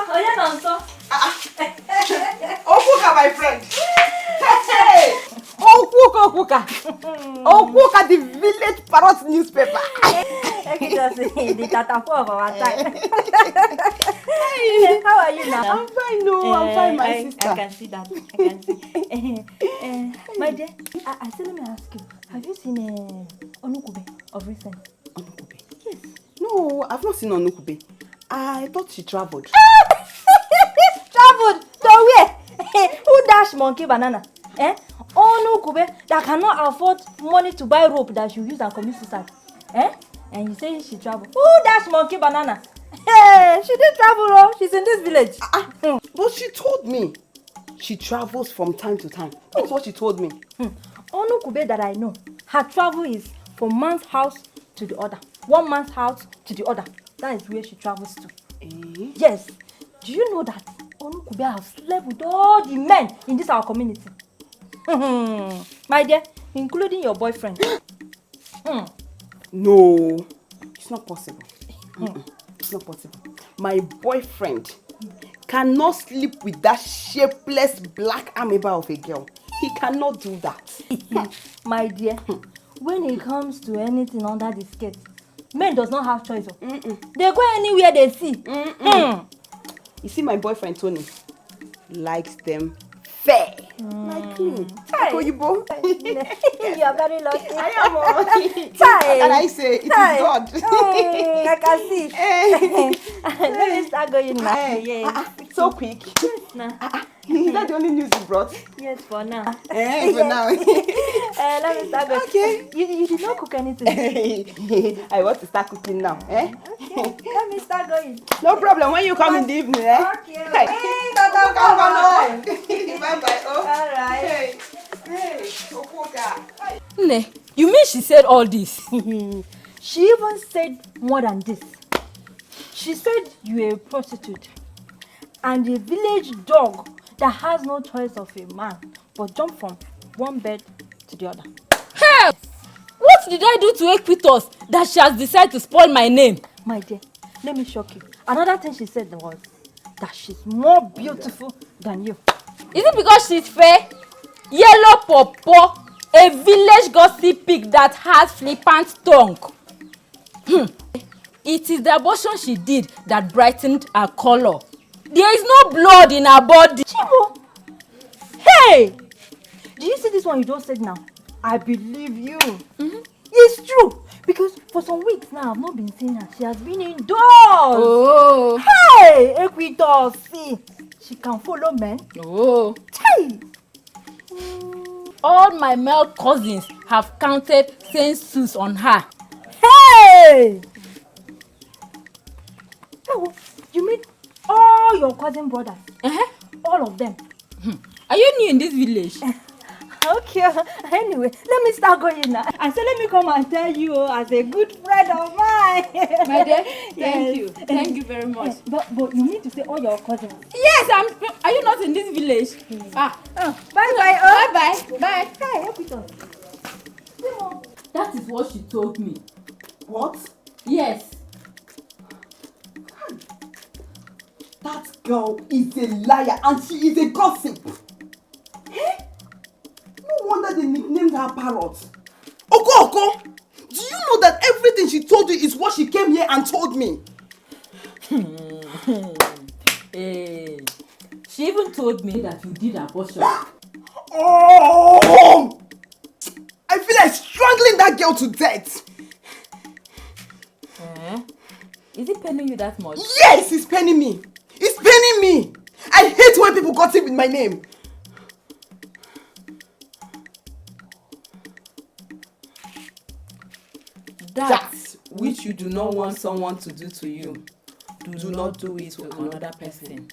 Oh, yeah, no, so. Okuka, my friend. Hey! Okuka. Okuka, the village parrot newspaper. I can just say the tata for our time. How are you now? I'm fine, no, I'm fine, my sister. I can see that. I can see. My dear, I still let me ask you. Have you seen Onukube of recent? Onukube? Yes. No, I've not seen Onukube. I thought she traveled. Traveled? To where? Who dashed monkey banana? Onukube that cannot afford money to buy rope that she use and commit suicide. And you say she traveled. Who dashed monkey banana? Hey, she didn't travel, oh. She's in this village. But she told me she travels from time to time. That's what she told me. Onukube that I know, her travel is from man's house to the other. One man's house to the other. That is where she travels to. Yes. Do you know that Onukube has slept with all the men in this our community? My dear, including your boyfriend. No, it's not possible. It's not possible. My boyfriend cannot sleep with that shapeless black amoeba of a girl. He cannot do that. My dear, when it comes to anything under the skirt, men does not have choice. They go anywhere they see. You see, my boyfriend Tony likes them fair, like me. Oyibo. You are very lucky. I am. And I say it is God. I can see. Let me start going now. Yes. So quick. Is that the only news you brought? Yes, for now. For now. Let me start going. Okay. You did not cook anything. I want to start cooking now. Okay. Let me start going. No problem. When you come in the evening, Okay. Hey, Tata, come on. Bye-bye. All right. Hey, Okuka. Ne, you mean she said all this? She even said more than this. She said you're a prostitute and a village dog that has no choice of a man but jump from one bed to the other. Hey! What did I do to Equitos that she has decided to spoil my name? My dear, let me shock you. Another thing she said was that she's more beautiful than you. Is it because she's fair? Yellow Popo, a village gossip pig that has flippant tongue. It is the abortion she did that brightened her color. There is no blood in her body. Chibo! Hey! Do you see this one you just said now? I believe you. It's true. Because for some weeks now, I've not been seeing her. She has been indoors. Oh. Hey! Equitos, see. She can follow men. Oh. Hey! All my male cousins have counted census on her. Hey! Oh, you mean all your cousin brothers? All of them? Are you new in this village? Okay. Anyway, let me start going now. I said let me come and tell you as a good friend of mine. My dear, thank you. Thank you very much. But you need to say all your cousins. Yes, are you not in this village? Bye bye. Bye. Hey, help it on. That is what she told me. What? Yes. That girl is a liar and she is a gossip. No wonder they nicknamed her Parrot. Oko, do you know that everything she told you is what she came here and told me? Hey. She even told me that you did abortion. Oh! I feel like strangling that girl to death. Is it paining you that much? Yes, it's paining me. It's paining me. I hate when people gossip with my name. That which you do not want someone to do to you, do not do it to another person.